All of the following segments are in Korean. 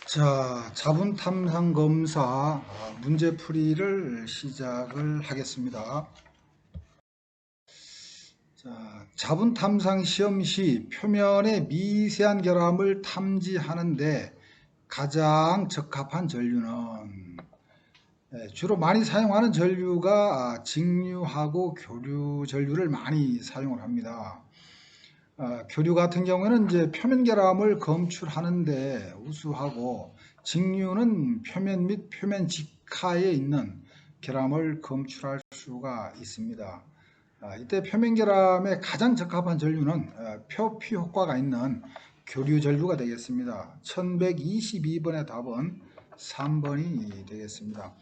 자, 자분탐상 검사 문제풀이를 시작을 하겠습니다. 자, 자분탐상 시험 시 표면의 미세한 결함을 탐지하는데 가장 적합한 전류는 주로 많이 사용하는 전류가 직류하고 교류 전류를 많이 사용을 합니다. 교류 같은 경우에는 이제 표면 결함을 검출하는데 우수하고, 직류는 표면 및 표면 직하에 있는 결함을 검출할 수가 있습니다. 이때 표면 결함에 가장 적합한 전류는 표피 효과가 있는 교류 전류가 되겠습니다. 1122번의 답은 3번이 되겠습니다.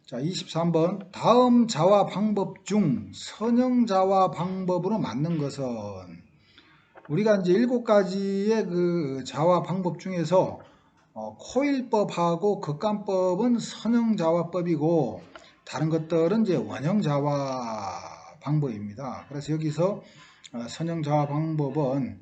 자, 23번. 다음 자화 방법 중 선형 자화 방법으로 맞는 것은? 우리가 이제 7가지의 그 자화 방법 중에서 코일법하고 극관법은 선형 자화법이고, 다른 것들은 이제 원형 자화 방법입니다. 그래서 여기서 선형 자화 방법은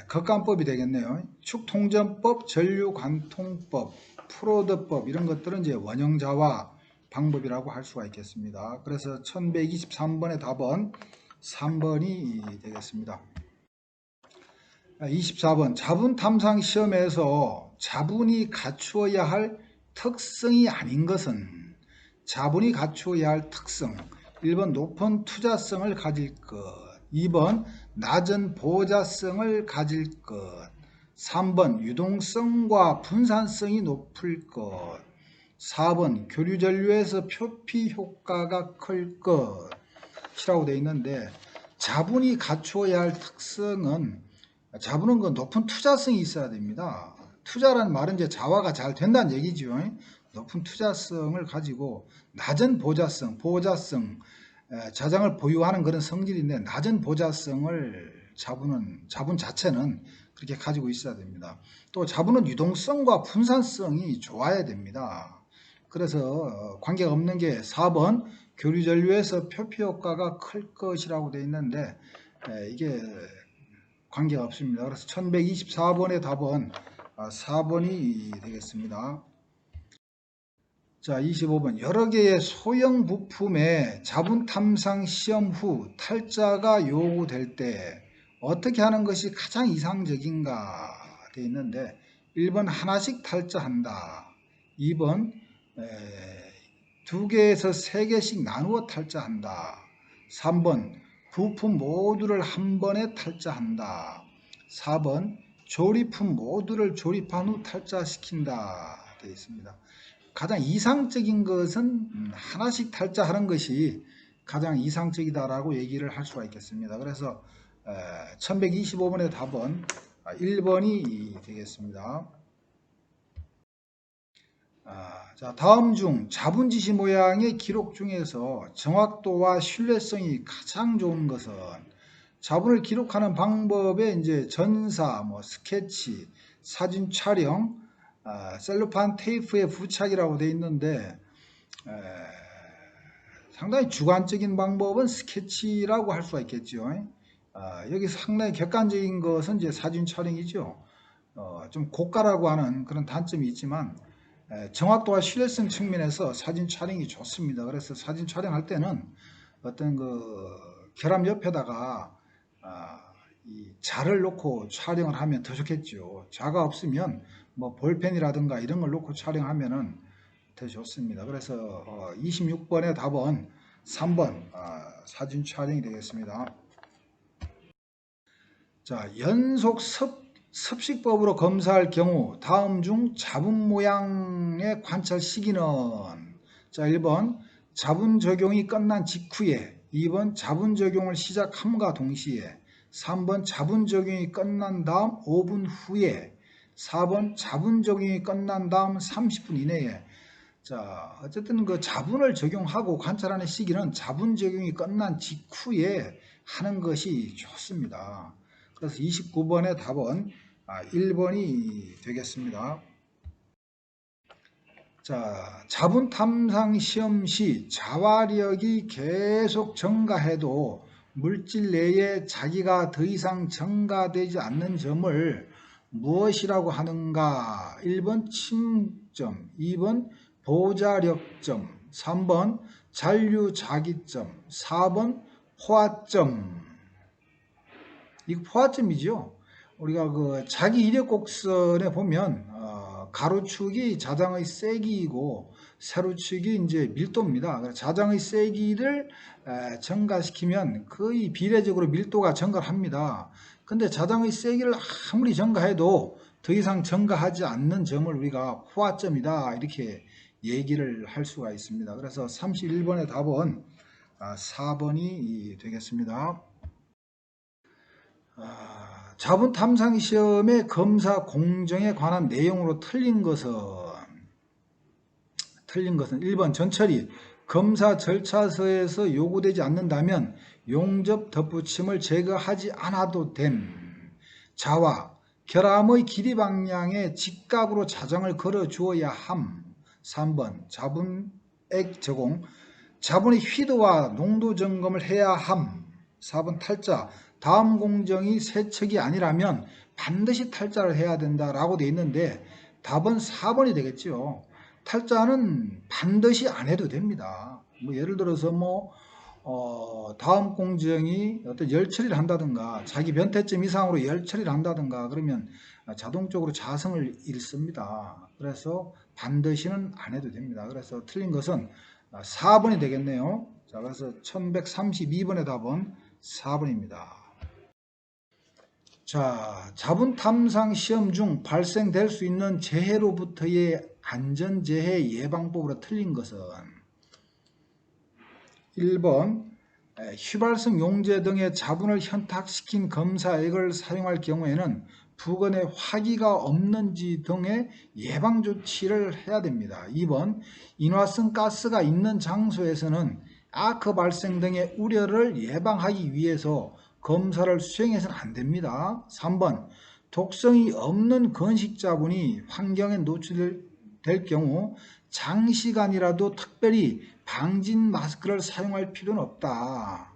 극관법이 되겠네요. 축통전법, 전류관통법, 프로드법 이런 것들은 이제 원형 자화 방법이라고 할 수가 있겠습니다. 그래서 1123번의 답은 3번이 되겠습니다. 24번. 자분 탐상 시험에서 자분이 갖추어야 할 특성이 아닌 것은? 자분이 갖추어야 할 특성. 1번 높은 투자성을 가질 것, 2번 낮은 보호자성을 가질 것, 3번 유동성과 분산성이 높을 것, 4번 교류전류에서 표피 효과가 클 것이라고 되어 있는데, 자분이 갖추어야 할 특성은, 자본은 그 높은 투자성이 있어야 됩니다. 투자라는 말은 이제 자화가 잘 된다는 얘기죠. 높은 투자성을 가지고 낮은 보호자성, 자장을 보유하는 그런 성질인데, 낮은 보호자성을 자본 자체는 그렇게 가지고 있어야 됩니다. 또 자본은 유동성과 분산성이 좋아야 됩니다. 그래서 관계가 없는 게 4번 교류전류에서 표피 효과가 클 것이라고 되어 있는데, 이게 관계가 없습니다. 그래서 1124번의 답은 4번이 되겠습니다. 자, 25번. 여러 개의 소형 부품의 자분 탐상 시험 후 탈자가 요구될 때 어떻게 하는 것이 가장 이상적인가 되어 있는데, 1번 하나씩 탈자한다, 2번 2개에서 3개씩 나누어 탈자한다, 3번 부품 모두를 한 번에 탈자한다, 4번 조립품 모두를 조립한 후 탈자시킨다 되어 있습니다. 가장 이상적인 것은 하나씩 탈자하는 것이 가장 이상적이다라고 얘기를 할 수가 있겠습니다. 그래서 1125번의 답은 1번이 되겠습니다. 자, 다음 중 자분 지시 모양의 기록 중에서 정확도와 신뢰성이 가장 좋은 것은? 자분을 기록하는 방법에 이제 전사, 스케치, 사진 촬영, 셀로판 테이프의 부착이라고 되어 있는데, 상당히 주관적인 방법은 스케치라고 할 수가 있겠죠. 여기 상당히 객관적인 것은 이제 사진 촬영이죠. 좀 고가라고 하는 그런 단점이 있지만, 정확도와 신뢰성 측면에서 사진 촬영이 좋습니다. 그래서 사진 촬영할 때는 어떤 그 결함 옆에다가 이 자를 놓고 촬영을 하면 더 좋겠죠. 자가 없으면 볼펜이라든가 이런 걸 놓고 촬영하면은 더 좋습니다. 그래서 26번의 답은 3번 사진 촬영이 되겠습니다. 자, 연속 섭식법으로 검사할 경우 다음 중 자분 모양의 관찰 시기는? 자, 1번 자분 적용이 끝난 직후에, 2번 자분 적용을 시작함과 동시에, 3번 자분 적용이 끝난 다음 5분 후에, 4번 자분 적용이 끝난 다음 30분 이내에. 자, 어쨌든 그 자분을 적용하고 관찰하는 시기는 자분 적용이 끝난 직후에 하는 것이 좋습니다. 그래서 29번의 답은 1번이 되겠습니다. 자, 자분 탐상 시험 시 자화력이 계속 증가해도 물질 내에 자기가 더 이상 증가되지 않는 점을 무엇이라고 하는가? 1번 침점, 2번 보자력점, 3번 잔류자기점, 4번 포화점. 이거 포화점이죠. 우리가 그 자기 이력 곡선에 보면 가로축이 자장의 세기이고 세로축이 이제 밀도입니다. 그래서 자장의 세기를 증가시키면 거의 비례적으로 밀도가 증가합니다. 근데 자장의 세기를 아무리 증가해도 더 이상 증가하지 않는 점을 우리가 포화점이다 이렇게 얘기를 할 수가 있습니다. 그래서 31번의 답은 4번이 되겠습니다. 자본 탐상 시험의 검사 공정에 관한 내용으로 틀린 것은 1번 전처리 검사 절차서에서 요구되지 않는다면 용접 덧붙임을 제거하지 않아도 됨. 자와 결함의 길이 방향에 직각으로 자장을 걸어 주어야 함. 3번 자분액 제공 자분의 휘도와 농도 점검을 해야 함. 4번 탈자 다음 공정이 세척이 아니라면 반드시 탈자를 해야 된다라고 되어 있는데 답은 4번이 되겠죠. 탈자는 반드시 안 해도 됩니다. 뭐 예를 들어서 다음 공정이 어떤 열 처리를 한다든가 자기 변태점 이상으로 열 처리를 한다든가 그러면 자동적으로 자성을 잃습니다. 그래서 반드시는 안 해도 됩니다. 그래서 틀린 것은 4번이 되겠네요. 자, 그래서 1132번의 답은 4번입니다. 자, 자본 탐상 시험 중 발생될 수 있는 재해로부터의 안전재해 예방법으로 틀린 것은 1번 휘발성 용제 등의 자본을 현탁시킨 검사액을 사용할 경우에는 부근에 화기가 없는지 등의 예방조치를 해야 됩니다. 2번 인화성 가스가 있는 장소에서는 아크 발생 등의 우려를 예방하기 위해서 검사를 수행해서는 안 됩니다. 3번 독성이 없는 건식자분이 환경에 노출될 경우 장시간이라도 특별히 방진 마스크를 사용할 필요는 없다.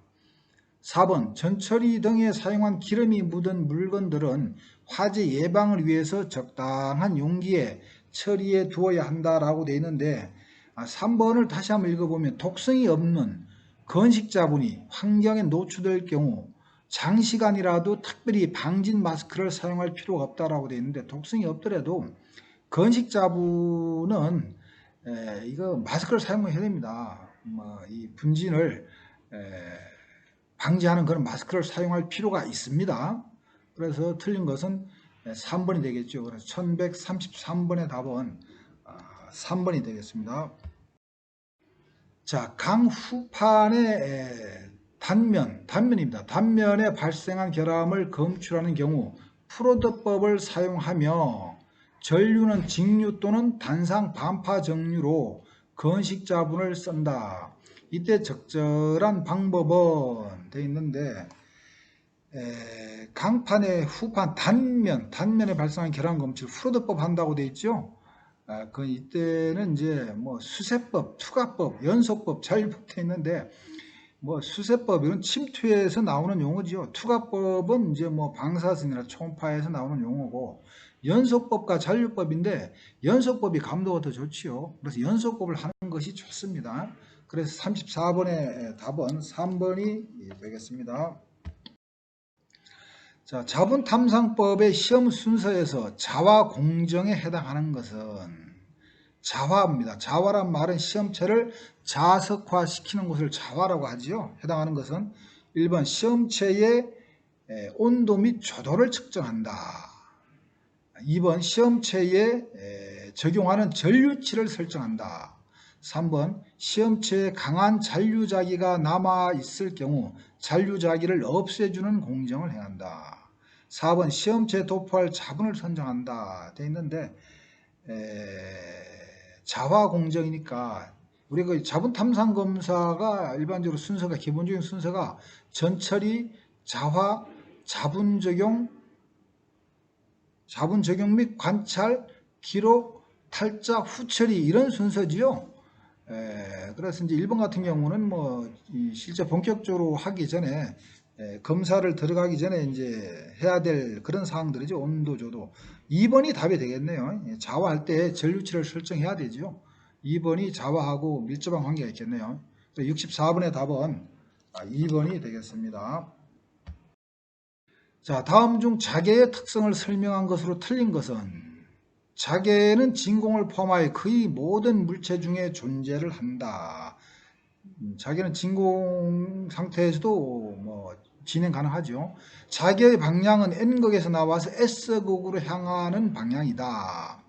4번 전처리 등에 사용한 기름이 묻은 물건들은 화재 예방을 위해서 적당한 용기에 처리해 두어야 한다라고 되어 있는데 3번을 다시 한번 읽어보면 독성이 없는 건식자분이 환경에 노출될 경우 장시간이라도 특별히 방진 마스크를 사용할 필요가 없다라고 되어 있는데 독성이 없더라도 건식자분은 이거 마스크를 사용해야 됩니다. 이 분진을 방지하는 그런 마스크를 사용할 필요가 있습니다. 그래서 틀린 것은 3번이 되겠죠. 그래서 1133번의 답은 3번이 되겠습니다. 자, 강 후판의 단면입니다. 단면에 발생한 결함을 검출하는 경우 프로드법을 사용하며 전류는 직류 또는 단상 반파 정류로 건식자분을 쓴다. 이때 적절한 방법은 되어 있는데 강판의 후판 단면에 발생한 결함 검출 프로드법 한다고 되어 있죠. 그 이때는 이제 수세법, 투과법, 연소법, 잔류법 되어 있는데 수세법 이런 침투에서 나오는 용어지요. 투과법은 이제 방사선이나 초음파에서 나오는 용어고 연소법과 잔류법인데 연소법이 감도가 더 좋지요. 그래서 연소법을 하는 것이 좋습니다. 그래서 34번의 답은 3번이 되겠습니다. 자, 자본탐상법의 시험 순서에서 자화 공정에 해당하는 것은 자화입니다. 자화란 말은 시험체를 자석화시키는 것을 자화라고 하지요. 해당하는 것은 1번 시험체의 온도 및 조도를 측정한다. 2번 시험체에 적용하는 전류치를 설정한다. 3번 시험체에 강한 잔류자기가 남아있을 경우 잔류자기를 없애주는 공정을 행한다. 4번 시험체에 도포할 자분을 선정한다. 되어 있는데 자화 공정이니까 우리 그 자분 탐상 검사가 일반적으로 순서가 기본적인 순서가 전처리, 자화, 자분 적용 및 관찰, 기록, 탈자, 후처리 이런 순서지요. 그래서 이제 1번 같은 경우는 실제 본격적으로 하기 전에 검사를 들어가기 전에 이제 해야 될 그런 사항들이죠. 온도 조도. 2번이 답이 되겠네요. 자화할 때 전류치를 설정해야 되죠. 2번이 자화하고 밀접한 관계가 있겠네요. 64번의 답은 2번이 되겠습니다. 자, 다음 중 자계의 특성을 설명한 것으로 틀린 것은 자계는 진공을 포함하여 거의 모든 물체 중에 존재를 한다. 자계는 진공 상태에서도 뭐 진행 가능하죠. 자계의 방향은 N극에서 나와서 S극으로 향하는 방향이다.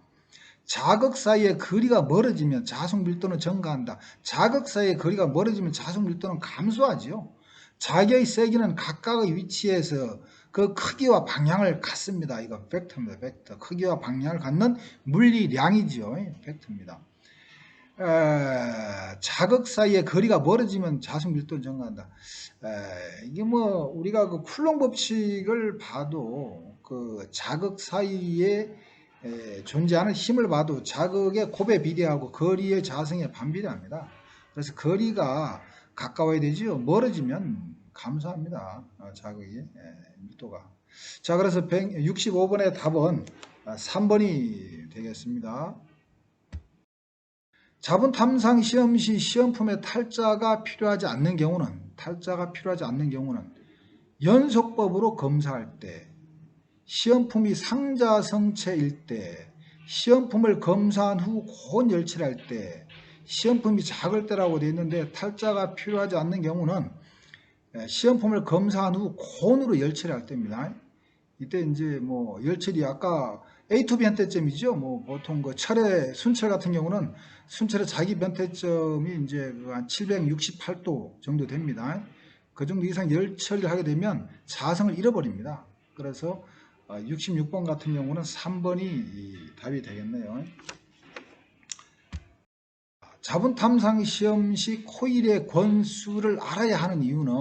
자극 사이의 거리가 멀어지면 자속 밀도는 증가한다. 자극 사이의 거리가 멀어지면 자속 밀도는 감소하지요. 자기의 세기는 각각의 위치에서 그 크기와 방향을 갖습니다. 이거 벡터입니다. 벡터. 크기와 방향을 갖는 물리량이죠. 벡터입니다. 자극 사이의 거리가 멀어지면 자속 밀도는 증가한다. 이게 뭐 우리가 그 쿨롱 법칙을 봐도 그 자극 사이에 존재하는 힘을 봐도 자극의 곱에 비례하고 거리의 자성에 반비례합니다. 그래서 거리가 가까워야 되지요. 멀어지면 감소합니다. 자극이 밀도가. 자, 그래서 165번의 답은 3번이 되겠습니다. 자본 탐상 시험 시 시험품에 탈자가 필요하지 않는 경우는 연속법으로 검사할 때, 시험품이 상자성체일 때, 시험품을 검사한 후 곤 열치를 할 때, 시험품이 작을 때라고 되어 있는데 탈자가 필요하지 않는 경우는 시험품을 검사한 후 곤으로 열치를 할 때입니다. 이때 이제 뭐 열칠이 아까 A to B 변태점이죠. 뭐 보통 그 철의 순철 같은 경우는 순철의 자기 변태점이 이제 한 768도 정도 됩니다. 그 정도 이상 열처리를 하게 되면 자성을 잃어버립니다. 그래서 66번 같은 경우는 3번이 답이 되겠네요. 자본 탐상 시험 시 코일의 권수를 알아야 하는 이유는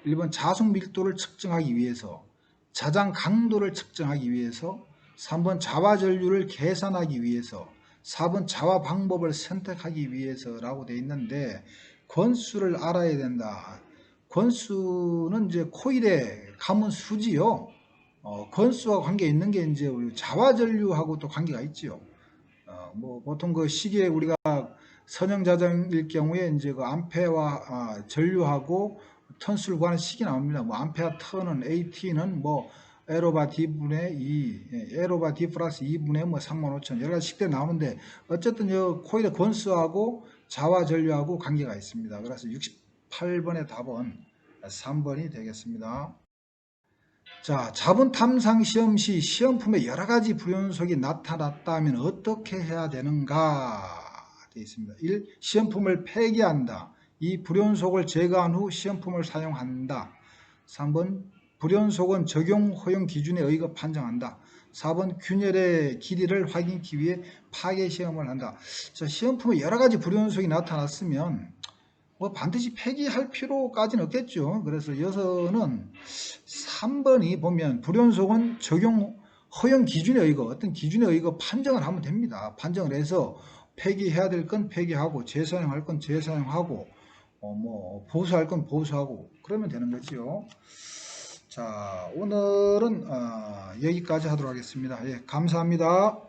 1번 자속 밀도를 측정하기 위해서, 자장 강도를 측정하기 위해서, 3번 자화 전류를 계산하기 위해서, 4번 자화 방법을 선택하기 위해서라고 되어 있는데 권수를 알아야 된다. 권수는 이제 코일의 감은 수지요. 권수와 관계 있는 게 이제 우리 자화 전류하고 또 관계가 있지요. 뭐 보통 그 시계 우리가 선형 자전일 경우에 이제 그 암페와 전류하고 턴수를 구하는 식이 나옵니다. 뭐 암페어 턴은 AT는 뭐 에로바 D분의 2, 에로바 D 플러스 2분의 뭐 35,000 여러 가지 식대 나오는데 어쨌든 이 코일의 권수하고 자화 전류하고 관계가 있습니다. 그래서 68번의 답은 3번이 되겠습니다. 자, 자본 탐상 시험 시 시험품에 여러 가지 불연속이 나타났다면 어떻게 해야 되는가 되어 있습니다. 1. 시험품을 폐기한다. 2. 불연속을 제거한 후 시험품을 사용한다. 3번 불연속은 적용 허용 기준에 의거 판정한다. 4번 균열의 길이를 확인하기 위해 파괴 시험을 한다. 자, 시험품에 여러 가지 불연속이 나타났으면 뭐 반드시 폐기할 필요까지는 없겠죠. 그래서 여기서는 3번이 보면 불연속은 적용 허용 기준에 의거 어떤 기준에 의거 판정을 하면 됩니다. 판정을 해서 폐기해야 될 건 폐기하고 재사용할 건 재사용하고 뭐 보수할 건 보수하고 그러면 되는 거죠. 자, 오늘은 여기까지 하도록 하겠습니다. 예, 감사합니다.